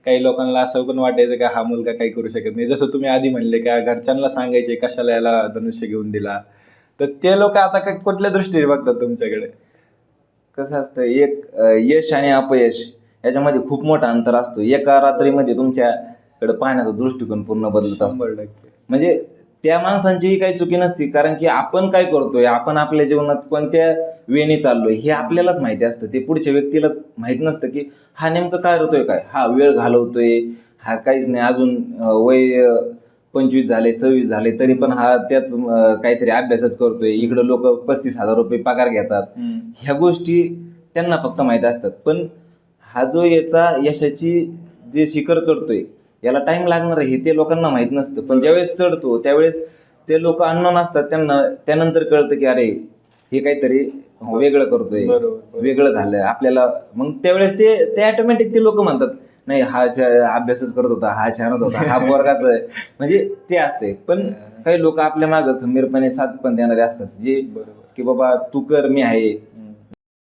काही लोकांना असं पण वाटायचं का हा मुलगा काही करू शकत नाही, जसं तुम्ही आधी म्हणले का घरच्यांना सांगायचे कशाला याला धनुष्य घेऊन दिला, तर ते लोक आता कुठल्या दृष्टीने बघतात तुमच्याकडे? कसं असतं, एक यश आणि अपयश याच्यामध्ये खूप मोठा अंतर असतो. एका रात्रीमध्ये तुमच्याकडे पाहण्याचा दृष्टिकोन पूर्ण बदलत असतो. 100%. म्हणजे त्या माणसांचीही काही चुकी नसती, कारण की आपण काय करतोय, आपण आपल्या जीवनात कोणत्या वेने चाललोय हे आपल्यालाच माहिती असतं. ते पुढच्या व्यक्तीला माहित नसतं की हा नेमकं काय करतोय, काय हा वेळ घालवतोय, हा काहीच नाही अजून वय 25 झाले 26 झाले तरी पण हा त्याच काहीतरी अभ्यासच करतोय. इकडं लोक 35,000 रुपये पगार घेतात. ह्या गोष्टी त्यांना फक्त माहीत असतात. पण हा जो याचा यशाची जे शिखर चढतोय याला टाइम लागणार आहे हे ते लोकांना माहीत नसतं. पण ज्यावेळेस चढतो त्यावेळेस ते लोक अननोन असतात, त्यांना त्यानंतर कळतं की अरे हे काहीतरी वेगळं करतोय, बरोबर. वेगळं झालं आपल्याला. मग त्यावेळेस ते ते ऑटोमॅटिक ते लोक म्हणतात नाही हा अभ्यासच करत होता, हा छानच होता, हा पोरगाच आहे. म्हणजे ते असते. पण काही लोक आपल्या मागं खंबीरपणे साथ पण देणारे असतात, जे बरोबर. की बाबा तू कर मी आहे,